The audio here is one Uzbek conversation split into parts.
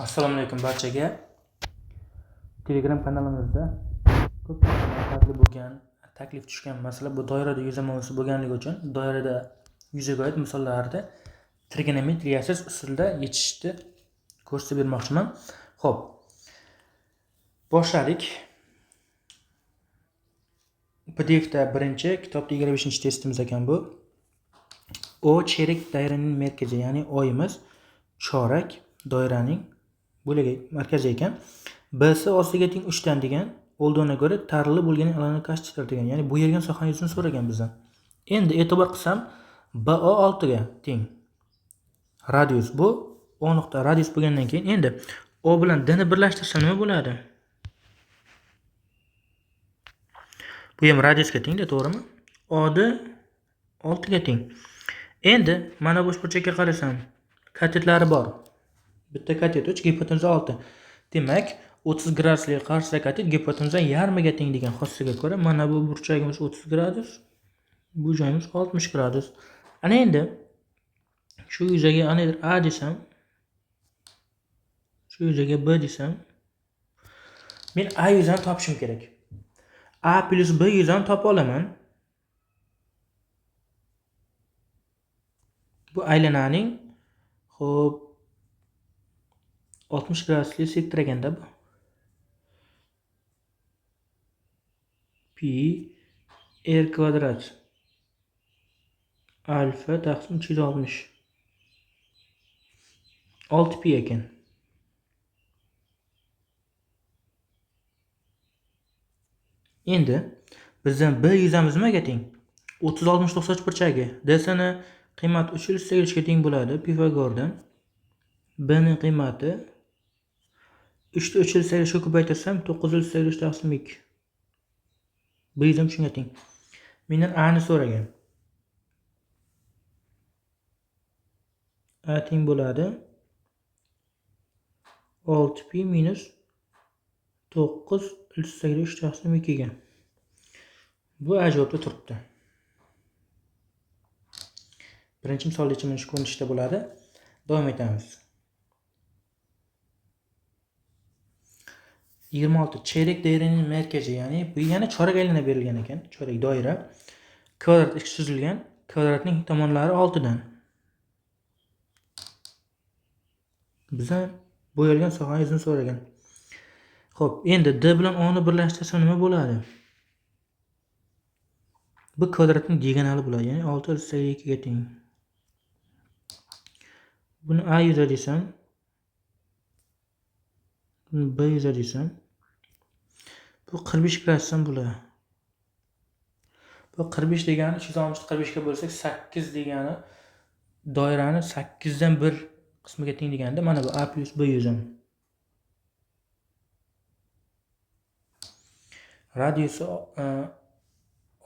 Assalomu alaykum barchaga. Telegram kanalimizda ko'pchilikdan manfaatli bo'lgan, taklif tushgan masala bu doirada yuzamosi bo'lganligi uchun doirada yuzaga oid misollarni trigonometriyasiz usulda yechishni ko'rsatib bermoqchiman. Xo'p. Boshladik. PDFda birinchi, kitobda 25-testimiz ekan bu. O cherak doiraning markazi, ya'ni oyimiz chorak doiraning bo'lagi markazi ekan. B'si ostiga teng 3 dan degan, oldiniga ko'ra tarli bo'lgan alanini qanchadir degan. Ya'ni bu yerga sohani yuzini so'ragan bizdan. Endi e'tibor qilsam, BO 6 ga teng. Radius bu O nuqta radius bo'lgandan keyin endi O bilan D ni birlashtirsam nima bo'ladi? Bu ham radiusga teng-da, to'g'rimi? O da 6 ga teng. Endi mana bu burchakka qarasam, katetlari bor. Bitta katet 3, gipotenuza 6. Demak, 30 gradusli qarshi katet gipotenuza yarmiga teng degan xossasiga ko'ra, mana bu burchagimiz 30 gradus, bu joyimiz 60 gradus. Ana endi shu yuzaga anidir A desam, shu yuzaga B desam, men A yuzini topishim kerak. A plus B yuzini topa olaman. Bu aylananing xo'p 60 gradusli sektor ekanda bu. Pi r kvadrat alfa taqsim 360 6 pi ekan. Endi bizdan B yuzamiz nimaga teng? 30 60 90 burchagi. D sini qiymati 3 ga teng bo'ladi Pifagordan. B ning qiymati 3 ni 3 ga ko'paytirsam 9 taqsim 2. B yuzam shunga teng. Mendan A ni so'ragan. A teng bo'ladi 6 pi minus 9 taqsim 2 ga. Bu A javobda turibdi. Birinchi misolda mana shu ko'rinishda bo'ladi. Davom etamiz. 26 cherak doiraning markazi, ya'ni bu yana chorak aylanib berilgan ekan. Chorak doira kvadrat ikki tuzilgan, kvadratning tomonlari 6 dan. Bizdan bo'yalgan sohani yuzini so'ragan. Xo'p, endi D bilan O ni birlashtirsam nima bo'ladi? Bu kvadratning diagonali bo'ladi, ya'ni 6 2 ga teng. Buni A yuza desam, buni B yuza desam, bu 45 gradusdan bo'ladi. Bu 45 degani 360 45 ga bo'lsak 8 degani doirani 8 dan 1 qismiga teng deganda mana bu A plus B yuzim. Radiusi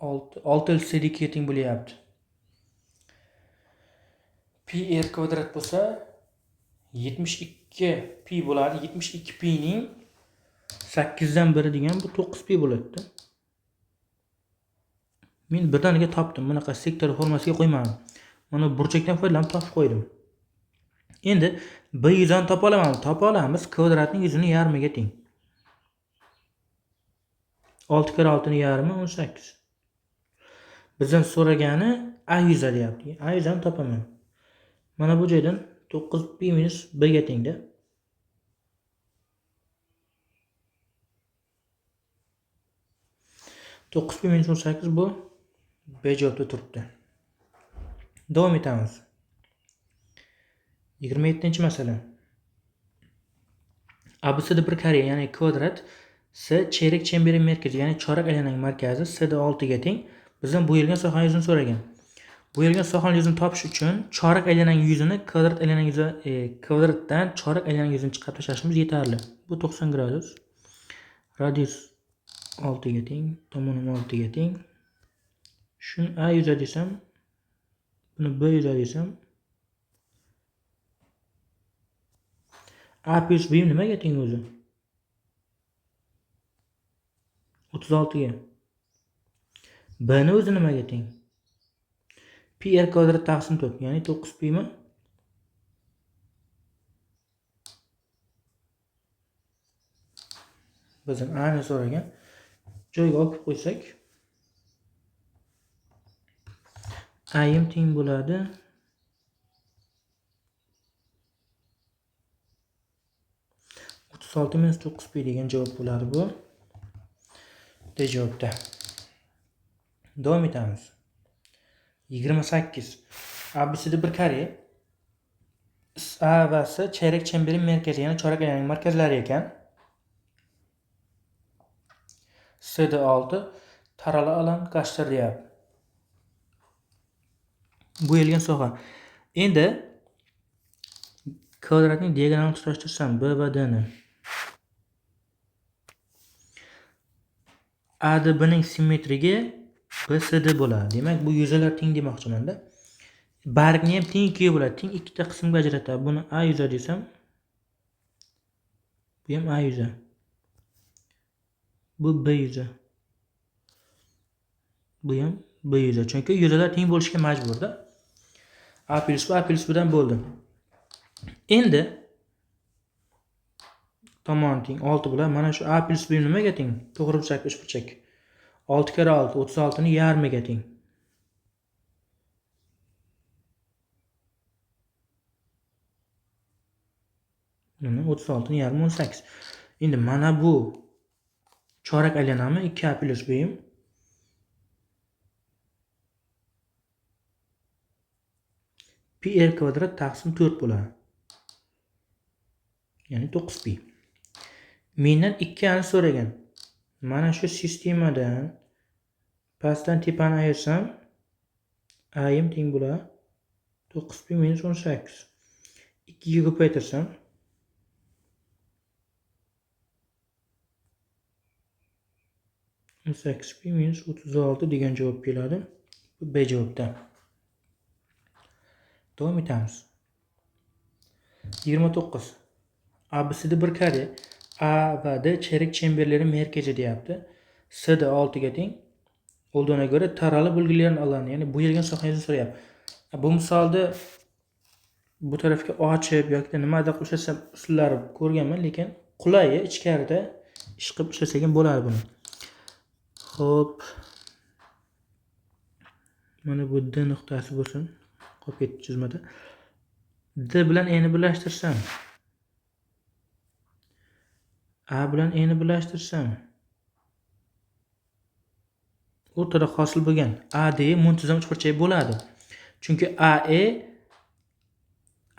6 2 ga teng bo'lyapti. Pi r kvadrat bo'lsa 72 pi bo'ladi. 72 pi ning 8 dan 1 degan bu 9 pi bo'ladi. Men birdaniga topdim. Bunaqa sektor formasiga qo'ymadim. Mana burchakdan foydalanib topib qo'ydim. Endi B yuzini topa olaman. Topa olamiz. Kvadratning yuzini yarmiga teng. 6 kare 6 ning yarmi 18. Bizdan so'ragani A yuza deyapti. A yuzini topaman. Mana bu joydan 9 pi minus B ga tengda. To'qqiz pi minus 18 bu B javobda turibdi. Davom etamiz. 27-masala. ABCD bir kare, ya'ni kvadrat, S cherak chemberining markazi, ya'ni chorak aylananing markazi S da 6 ga teng. Bizdan bo'yalgan sohaning yuzini so'ragan. Bo'yalgan sohaning yuzini topish uchun chorak aylananing yuzini kvadrat aylananing yuzi kvadratdan chorak aylananing yuzini chiqarib tashlashimiz yetarli. Bu 90 gradus. Radius 6 ga teng, tomonim 6 ga teng. Shuni A yuza desam, buni B yuza desam, A plus B nimaga teng o'zi? 36 ga. B ni o'zi nimaga teng? Pi r kvadrat taqsim 4, ya'ni 9 pi mi? Bizdan a'ni so'ragan. Joyga olib qo'ysak, a'im teng bo'ladi 36 minus 9pi degan javob bo'ladi bu. D javobda. Davom etamiz. 28. ABC'da bir kare A va S çeyrek çemberin merkezi, ya'ni chorak aylanning markazlari ekan. S'da 6 tarala alan kaçtır deyapti. Bu yilgan soha. Endi kvadratning diagonalini tutashtirsam B va D ni. A da B'ning simmetrigi B S'da bo'ladi. Demak, bu yuzalar teng demoqchiman-da. Bargni ham teng ikkiga bo'ladi. Teng ikkita qismga ajratadi. Buni A yuza desam, bu ham A yuza. Bu B yuza. Bu ham B yuza. Chunki yuzalar teng bo'lishga majbur-da. A plus B dan bo'ldi. Endi tomon teng 6 bilan mana shu A plus B nimaga teng? To'g'riburchak, uchburchak. 6 kere 6 36 ni yarmiga teng. Mana 36 ni yarmi 18. Endi mana bu chorak aylanami 2A plus B'im. Pi r kvadrat taqsim 4 bo'ladi. Ya'ni 9pi. Mendan 2A ni so'ragan. Mana shu sistemadan pastdan tepani ayirsam a'im teng bo'ladi 9pi minus 18. 2 ga ko'paytirsam 18pi minus 36 degan javob keladi. Bu B javobda. Davom etamiz. 29. ABC'da bir kare A va D çeyrek çemberleri merkezi deyapti. S'da 6 ga teng olduğuna göre taralı bo'lgilarning alanı, ya'ni bu yerga sohangizni so'rayapti. Bu misolda bu tarafga ochib yoki nimada qo'shsam usullari ko'rganman, lekin qulayi ichkarida ish qilib ishlasak ham bo'ladi buni. Xo'p. Mana bu D nuqtasi bo'lsin. Qolib ketdi chizmada. D bilan E ni birlashtirsam, A bilan E ni birlashtirsam, o'rtada hosil bo'lgan AD muntazam uchburchak bo'ladi. Chunki AE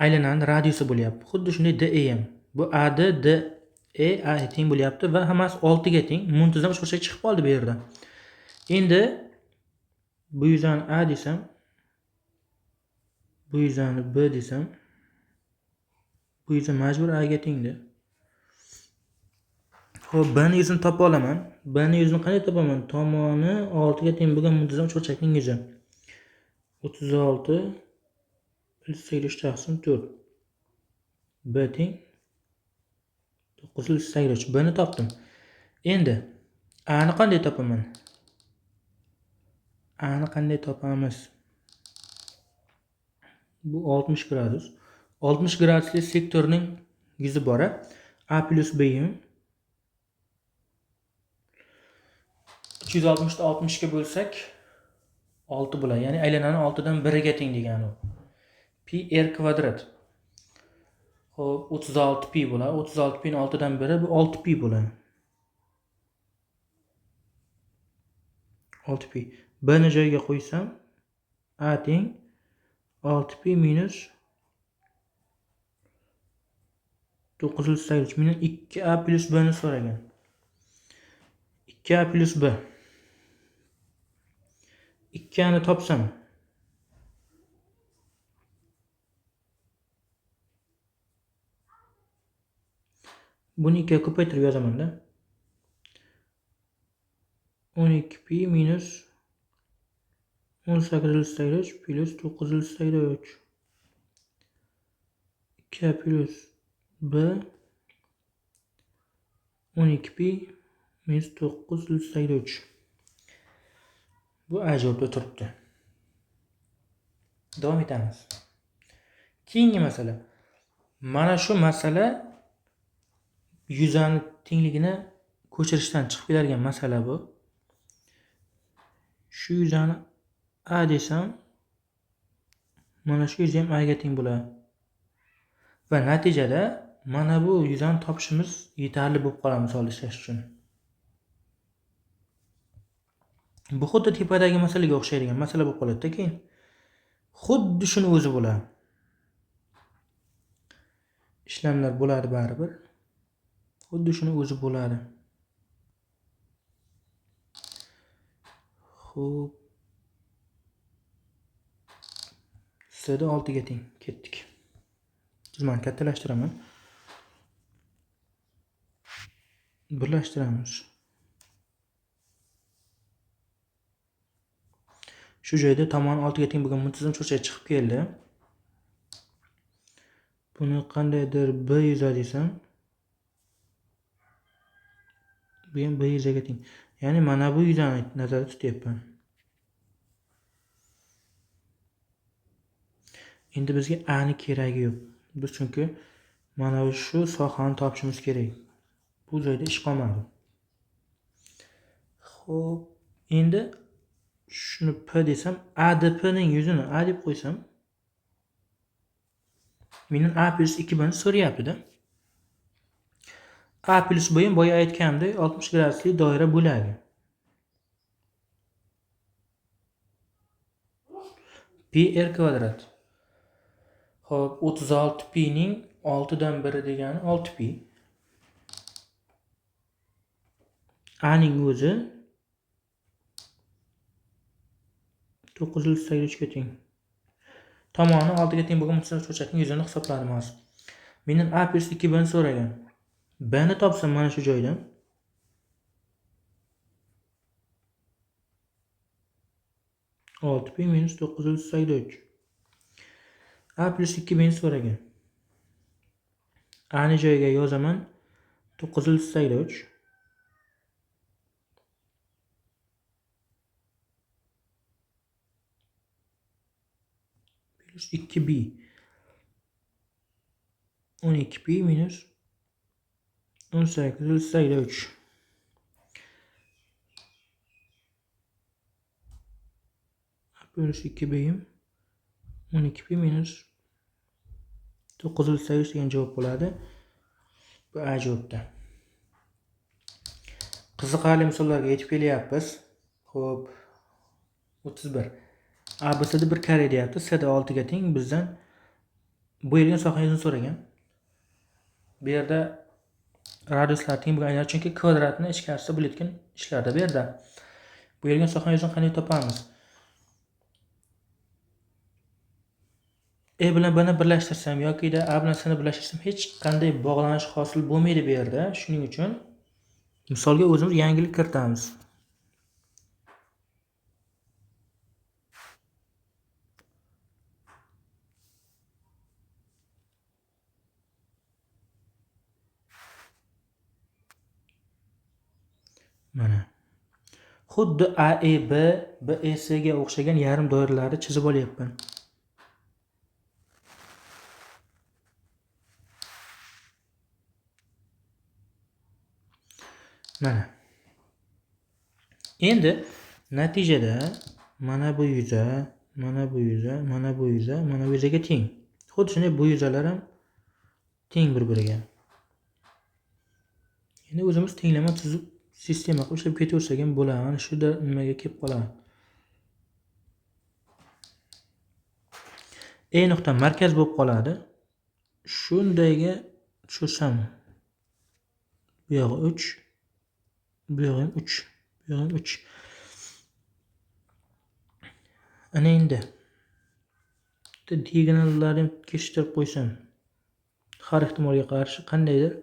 aylananing radiusi bo'lyapti. Xuddi shunday DE ham. Bu AD, DE, AE teng bo'lyapti va hammasi 6 ga teng. Muntazam uchburchak chiqib qoldi bu yerdan. Endi bu yuzani A desam, bu yuzani B desam, bu yuza majbur A ga tengdi. Xo'p, B ni yuzini topa olaman. B ni yuzini qanday topaman? Tomoni 6 ga teng bo'lgan muntazam uchburchakning yuzi. 36 plus 83 taqsim 4. B teng 983. B ni topdim. Endi A ni qanday topaman? A ni qanday topamiz? Bu 60 gradus. 60 gradusli sektorning yuzi bora. A plus B'im 360 da 60 ga bo'lsak 6 bo'ladi. Ya'ni aylananing 6 dan 1 ga teng degani u. Pi r kvadrat. Xo'p, 36pi bo'ladi. 36pi ning 6 dan 1 bu 6pi bo'ladi. 6pi. B ni joyiga qo'ysam A teng 6pi minus 983. Mendan 2A plus B ni so'ragan. 2A plus B. 2A ni topsam buni 2 ga ko'paytirib yozaman-da. 12pi minus 1883 plus 983. 2A plus B 12pi minus 983. Bu A javobda turibdi. Davom etamiz. Keyingi masala. Mana shu masala yuzani tengligini ko'chirishdan chiqib keladigan masala bu. Shu yuzani a desam, mana shu yuza ham a ga teng bo'ladi. Va natijada mana bu yuzani topishimiz yetarli bo'lib qoladi misol ishlash uchun. Bu xuddi tepadagi masalaga o'xshaydigan masala bo'lib qoladi-da keyin. Xuddi shuni o'zi bo'ladi. Ishlamlar bo'ladi baribir. Xuddi shuni o'zi bo'ladi. Xo'p. Sizda 6 ga teng. Ketdik. Tizimni kattalashtiraman. Birlashtiramiz. Shu joyda tomoni 6 ga teng bo'lgan muntazam cho'chqa chiqib keldi. Buni qandaydir b yuza desam, bu ham b yuzaga teng. Ya'ni mana bu yuzani nazarda tutyapman. Endi bizga a ni keragi yo'q. Biz chunki mana shu sohani topishimiz kerak. Bu joyda ish qolmadi. Xo'p, endi shuni p desam, ADP ning yuzini a deb qo'ysam, mendan a plus 2 bni so'rayapti-da. A plus b ham boya aytganimdek 60 gradusli doira bo'lagi. Pi r kvadrat. Xo'p, 36 pi ning 6 dan 1 degani 6 pi. A ning o'zi 983 ga teng. Tomoni 6 ga teng bo'lgan muntazam cho'chqaning yuzini hisobladim hozir. Mendan a plus 2 bni so'ragan. B ni topsam mana shu joydan. Olti pi minus 983. A plus 2 bni so'ragan. A ni joyiga yozaman 983. Plus 2b. 12 pi minus 1883. Plus 2b'im 12 pi minus 983 degan javob bo'ladi. Bu a javobda. Qiziqarli misollarga yetib kelyapmiz. Xo'p. 31. ABC'da bir kare deyapti. S'da 6 ga teng. Bizdan bo'yalgan sohangizni so'ragan. Bu yerda radiuslar teng bo'lgan aynar chunki kvadratni ichkarisida bo'layotgan ishlarda bu yerda. Bo'yalgan sohangizni qanday topamiz? E bilan bni birlashtirsam yoki a bilan s'ni birlashtirsam hech qanday bog'lanish hosil bo'lmaydi bu yerda. Shuning uchun misolga o'zimiz yangilik kiritamiz. Mana. Xuddi AEB, BEC ga o'xshagan yarim doiralarni chizib olyapman. Mana. Endi natijada mana bu yuza, mana bu yuza, mana bu yuza, mana bu yuzaga teng. Xuddi shunday bu yuzalar ham teng bir-biriga. Endi o'zimiz tenglama tuzib sistema qilib ishlab ketaversak ham bo'ladi. Mana shu da nimaga kelib qoladi. E nuqta markaz bo'lib qoladi. Shundayga tushirsam, bu yog'i 3, bu yog'i ham 3, bu yog'i ham 3. Ana endi diagonallarni kesishtirib qo'ysam, har ehtimolga qarshi qandaydir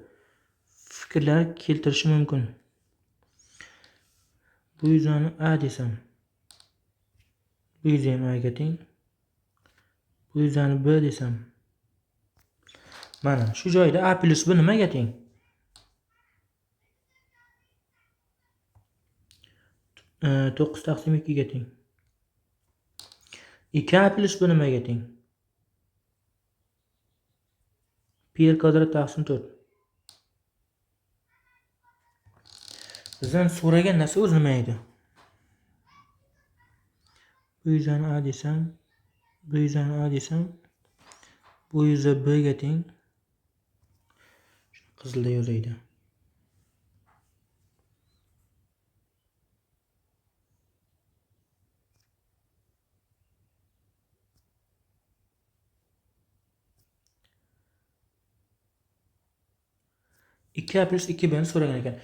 fikrlar keltirishi mumkin. Bu yuzani a desam, bu yuza ham a ga teng. Bu yuzani b desam, mana shu joyda a plus b nimaga teng? 9 taqsim 2 ga teng. 2a plus b nimaga teng? Pi r kvadrat taqsim 4. Bizdan so'ragan narsa o'zi nima edi? Bu yuzani A desam, bu yuzani A desam, bu yuza B ga teng. Qizilda yozaydi. ikki A plus 2 B'ni so'ragan ekan.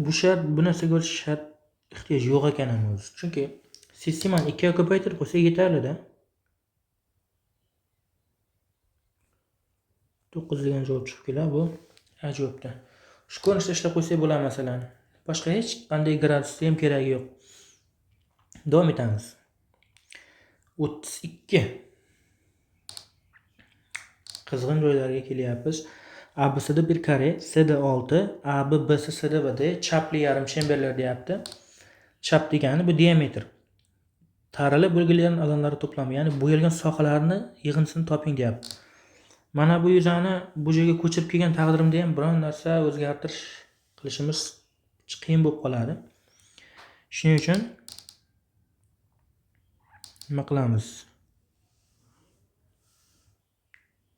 Bu shart, bu narsaga ko'ra shart ehtiyoj yo'q ekan o'zi. Chunki sistemani 2 ga ko'paytirib qo'ysa yetarli-da. 9 degan javob chiqib keladi. Bu A javobda. Shu ko'rinishda ishlab qo'ysak bo'ladi masalan. Boshqa hech qanday gradusda ham keragi yo'q. Davom etamiz. 32. Qizg'in joylariga kelyapmiz. ABC'da bir kare, C'da 6, AB, BC, CD va D chapli yarim chamberlar deyapti. Chap degani bu diametr. Taralib bo'lgan alanlari to'plami, ya'ni bo'yalgan sohalarni yig'indisini toping deyapti. Mana bu yuzani bu joyga ko'chirib kelgan taqdirimda ham biron narsa o'zgartirish qilishimiz qiyin bo'lib qoladi. Shuning uchun nima qilamiz?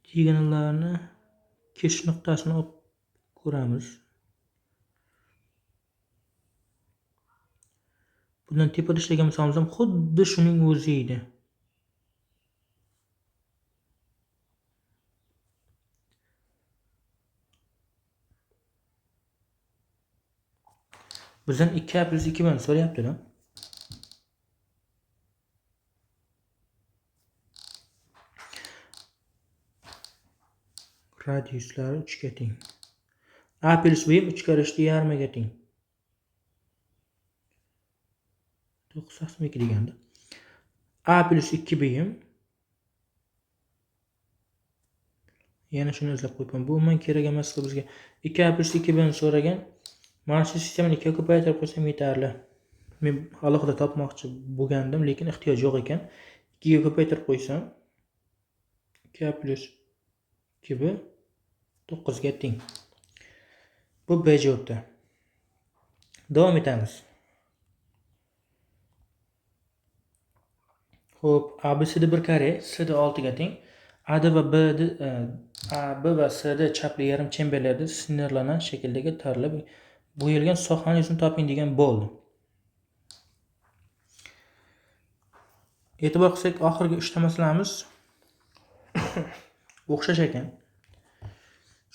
Diagonallarni keshish nuqtasini olib ko'ramiz. Bundan tepada ishlagan bo'lsamiz ham xuddi shuning o'zi edi. Bizdan 2A plus 2 B'ni so'rayapti-da. Radiuslari 3 ga teng. A plus B 3 karashli yarmiga teng. 982 deganda. A plus 2 B yana shuni izlab qo'yibman. Bu umuman kerak emas bizga. 2A plus 2 B'ni so'ragan. Mana shu sistemani 2 ga ko'paytirib qo'ysam yetarli. Men alohida topmoqchi bo'lgandim, lekin ehtiyoj yo'q ekan. 2 ga ko'paytirib qo'ysam 2A plus 2 B 9 ga teng. Bu B javobda. Davom etamiz. Xo'p, ABC'da bir kare, C'da 6 ga teng. A va B va C'da chapli yarim chamberlarda sinirlanan shakldagi tarlab bo'yalgan sohani yuzini toping degan bo'ldi. E'tibor qilsak, oxirgi 3 ta masalamiz o'xshash ekan.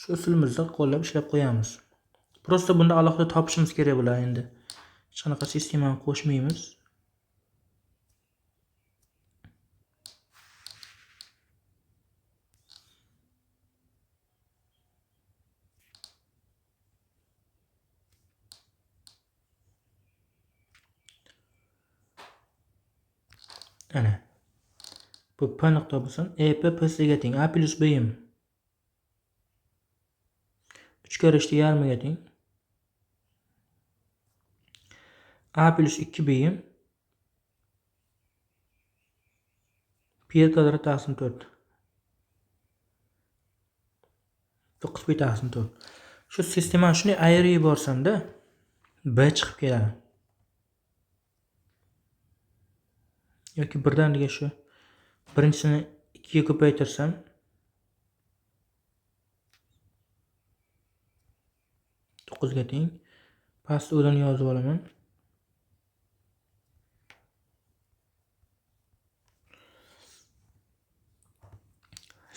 Shu usulimizda qo'llab ishlab qo'yamiz. Prosta bunda alohida topishimiz kerak bo'ladi endi. Hech qanaqa sistemani qo'shmaymiz. Ana. Bu P nuqta bo'lsin. EP PC'ga teng. A plus B 3 karashli yarmiga teng. A plus 2 B pi kvadrat taqsim 4. 9 pi taqsim 4. Shu sistemani shunday ayirib yuborsam-da B chiqib keladi. Yoki birdaniga shu birinchisini 2 ga ko'paytirsam 9 ga teng. Pastda o'zini yozib olaman.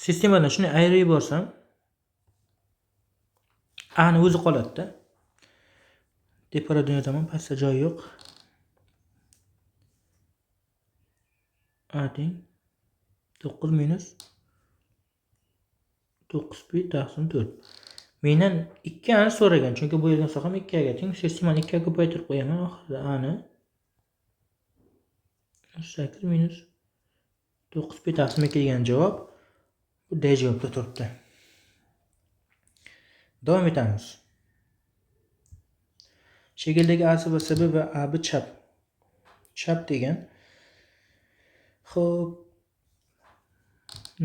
Sistemadan shuni ayirib yuborsam A ni o'zi qoladi-da. Tepada yozaman, pastda joy yo'q. A teng 9 minus 9 pi taqsim 4. Mendan 2 ani so'ragan, chunki bu yerdan so'ragam 2 ga teng. Sistemani 2 ga ko'paytirib qo'yaman. Oxirida A ni 8 minus 9 pi taqsim 2 degan javob bu D javobda turibdi. Davom etamiz. Shakldagi AC va CB va AB chap. Chap degan. Xo'p.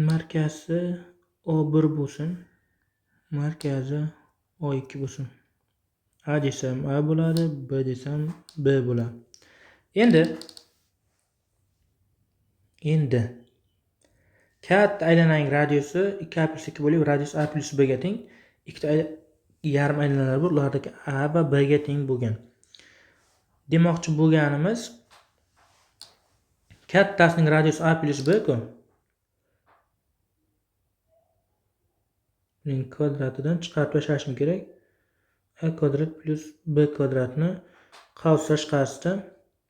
Markazi O1 bo'lsin. Markazi O2 bo'lsin. A desam A bo'ladi, B desam B bo'ladi. Endi katta aylananing radiusi 2a+2 bo'lib, radius a plus b ga teng. Ikkita yarim aylanalar bor, ulardagi a va b ga teng bo'lgan. Demoqchi bo'lganimiz kattasining radiusi a plus b ku. Buning kvadratidan chiqarib tashlashim kerak. A kvadrat plus b kvadratni qavs tashqarisida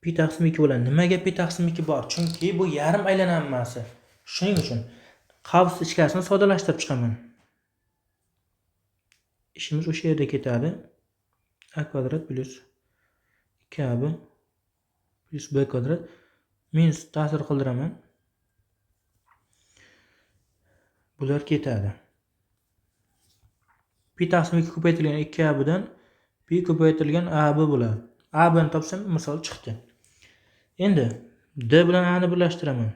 pi taqsim 2 bo'ladi. Nimaga pi taqsim 2 bor? Chunki bu yarim aylanmasi. Shuning uchun qavs ichkarisini soddalashtirib chiqaman. İşimiz o'sha yerda ketadi. A kvadrat plus 2ab plus b kvadrat minus ta'sir qildiraman. Bular ketadi. Pi taqsim 2 ko'paytirilgan 2ab dan pi ko'paytirilgan ab bo'ladi. A ni topsam misol chiqdi. Endi d bilan a ni birlashtiraman.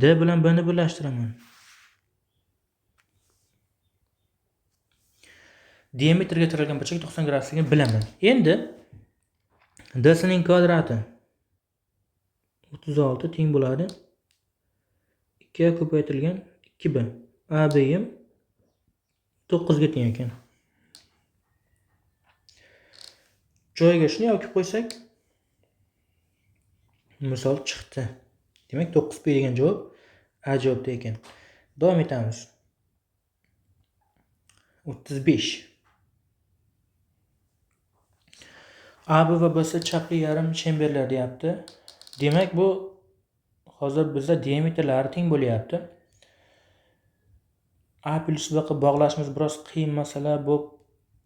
D bilan b ni birlashtiraman. Diametrga tirilgan burchak 90 gradusligini bilaman. Endi d sining kvadrati 36 teng bo'ladi 2 ga ko'paytirilgan 2b. A b'yim 9 ga teng ekan. Joyiga shuni yozib qo'ysak misol chiqdi. Demak 9 p degan javob A javobda ekan. Davom etamiz. 35. AB va BC chapli yarim chemberlar deyapti. Demak bu hozir bizda diametrlari teng bo'lyapti. A plus B qilib bog'lashimiz biroz qiyin masala bo'lib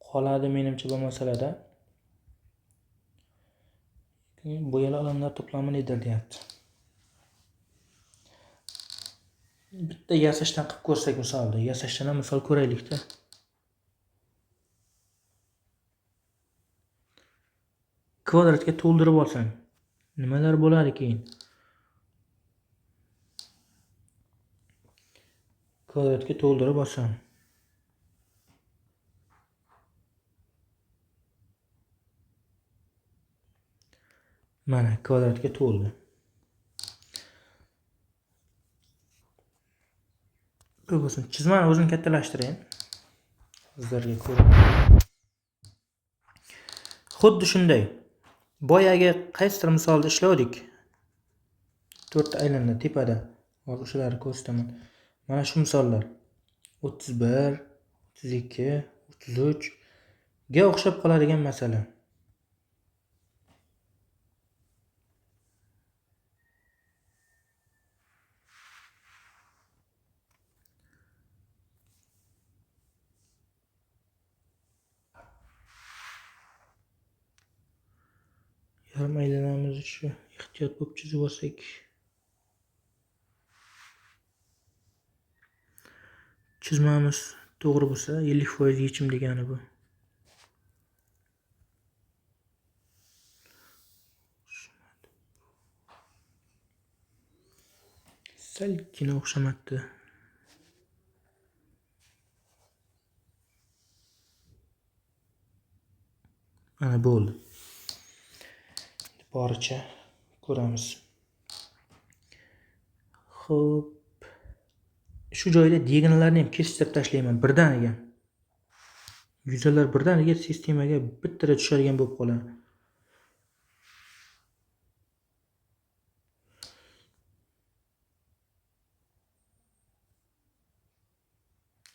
qoladi menimcha bu masalada. Bo'yali alanlar to'plami nedir deyapti. Bitta yasashdan qilib ko'rsak misolda, yasashdan ham misol ko'raylik-da. Kvadratga to'ldirib olsam nimalar bo'ladi keyin? Kvadratga to'ldirib olsam mana kvadratga to'ldi. Bu bo'lsin. Chizmani o'zim kattalashtiray. Sizlarga ko'rib. Xuddi shunday. Boyagi qaysidir misolda ishladik. 4 ta aylana tepada. Hozir o'shalarni ko'rsataman. Mana shu misollar 31, 32, 33 ga o'xshab qoladigan masala. Yarim aylanamizni shu ehtiyot bo'lib chizib olsak. Chizmamiz to'g'ri bo'lsa 50% yechim degani bu. Salgina o'xshamatdi. Mana bo'ldi. Boricha ko'ramiz. Xo'p. Shu joyda diagonallarni ham kestirib tashlayman birdaniga. Yuzalar birdaniga sistemaga bittada tushadigan bo'lib qoladi.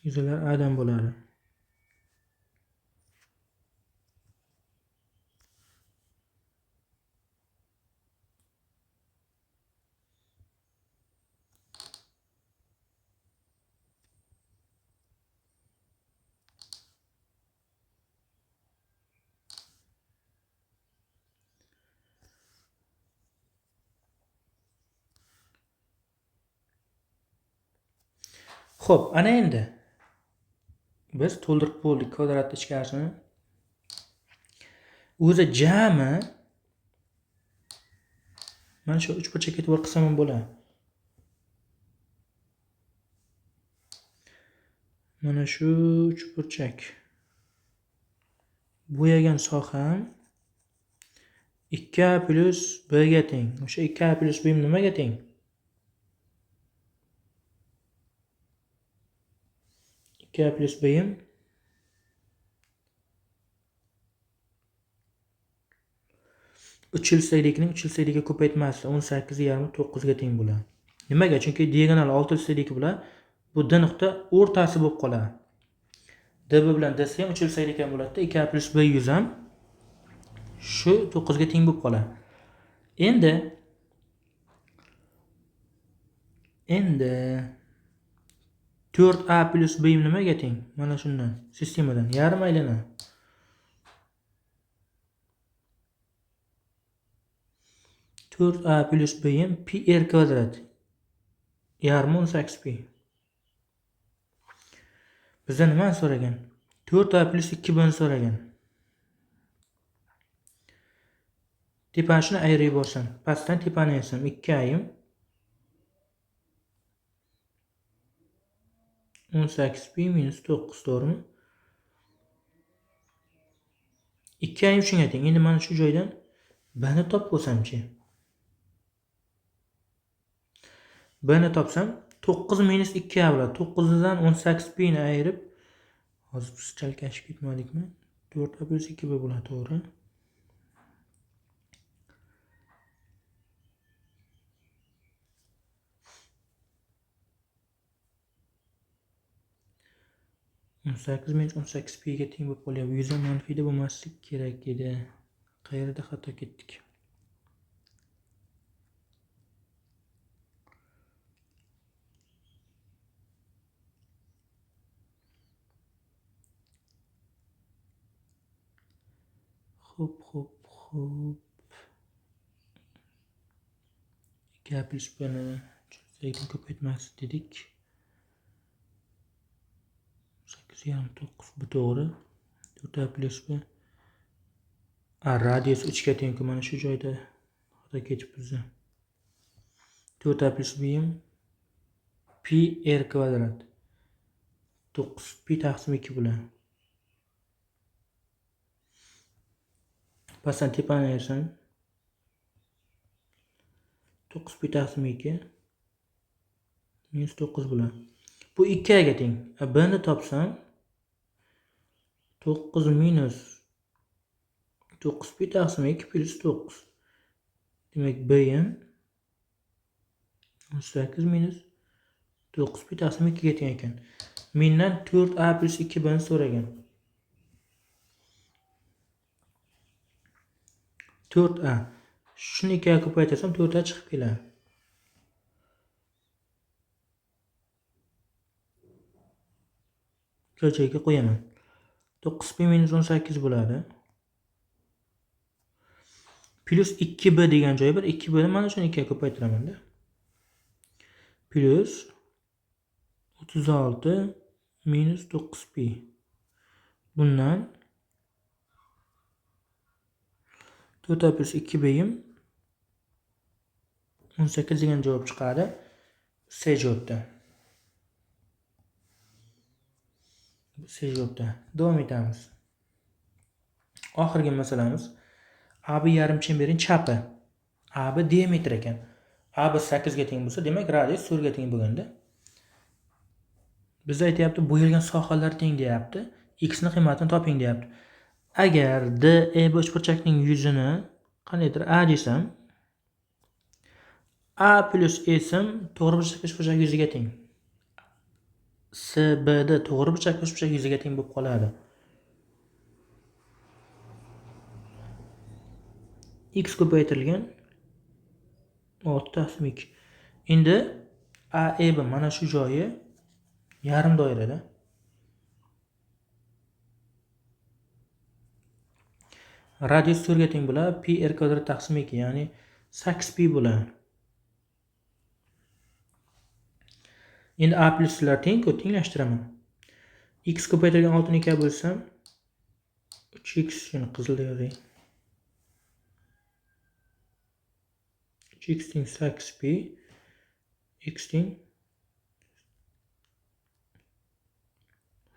Yuzalar A dan bo'ladi. Xo'p, ana endi biz to'ldirib bo'ldik kvadrat ichkarisini. O'zi jami mana shu uchburchakka e'tibor qilsam ham bo'ladi. Mana shu uchburchak. bo'yagan soham 2a plus b ga teng. O'sha 2a plus b nimaga teng? 2a plus b 3/2'ning 3/2'ga ko'paytmasi 18,5 ga teng bo'ladi. Nimaga? Chunki diagonal 6/2 bilan bu d nuqta o'rtasi bo'lib qoladi. db bilan ds ham 3/2 bo'ladi. 2a plus b 100 ham shu 9 ga teng bo'lib qoladi. Endi 4a plus b nimaga teng? Mana shundan, sistemadan yarim aylanadi. 4a plus b pi r kvadrat yarmi 18 pi. Bizdan nima so'ragan? 4a plus 2b ni so'ragan. Tepasini ayirib yuborsam, pastdan tepani ayrsam 2a 18 pi minus 9, to'g'rimi? 2a shunga teng. Endi mana shu joydan b ni topib olsam-chi. b ni topsam 9 minus 2a bo'ladi. 9 dan 18 pi ni ayirib, hozir biz chalkashib ketmadikmi? 4a plus 2b bo'ladi, to'g'ri? minus 18 pi ga teng bo'lib qolyapti. 100 ham manfiyda bo'lmasligi kerak edi. Qayerda xato ketdik? Xo'p. 2a plus b ni cho'zaydan ko'paytmasi dedik. 8,9 bu to'g'ri. 4a plus b. Radius 3 ga teng. Mana shu joyda xato ketibmiz. 4a plus b pi r kvadrat 9 pi taqsim 2 bilan. Pastdan tepani ayirsam 9 pi taqsim 2 minus 9 bilan. Bu 2a ga teng. B ni topsam 9 minus 9 pi taqsim 2 plus 9. Demak b ham 18 minus 9 pi taqsim 2 ga teng ekan. Mendan 4a plus 2b ni so'ragan. 4a. Shuni 2 ga ko'paytirsam 4a chiqib keladi. Joyga qo'yaman. 9 pi minus 18 bo'ladi. Plus 2b degan joyi bor. 2b ni mana shuni 2 ga ko'paytiraman-da. Plus 36 minus 9 pi. Bundan 4a plus 2b 18 degan javob chiqadi. C javobda. Davom etamiz. Oxirgi masalamiz. AB yarim chemberning chapi. AB diametr ekan. AB 8 ga teng bo'lsa, demak radius 4 ga teng bo'lganda. Biz aytayapti, bo'yalgan sohalar teng deyapti. X ni qiymatini toping deyapti. Agar DE uchburchakning yuzini qaniydir A desam, A plus E sim to'g'ri burchak yuziga teng. CBD to'g'ri burchak yuziga teng bo'lib qoladi. X ko'paytirilgan 6/2. Endi AEB mana shu joyi yarim doirada. Radius 4 ga teng bo'ladi. Pi r kvadrat taqsim 2, ya'ni 8 pi bo'ladi. Endi A pluslar teng-ku, tenglashtiraman. X ko'paytirilgan 6 ni 2 ga bo'lsam 3x shuni qizilda yozing. 3x teng 8 pi, x teng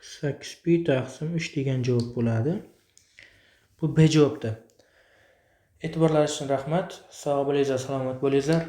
8 pi taqsim 3 degan javob bo'ladi. Bu B javobda. E'tiborlaringiz uchun rahmat. Sog' bo'linglar, salomat bo'linglar.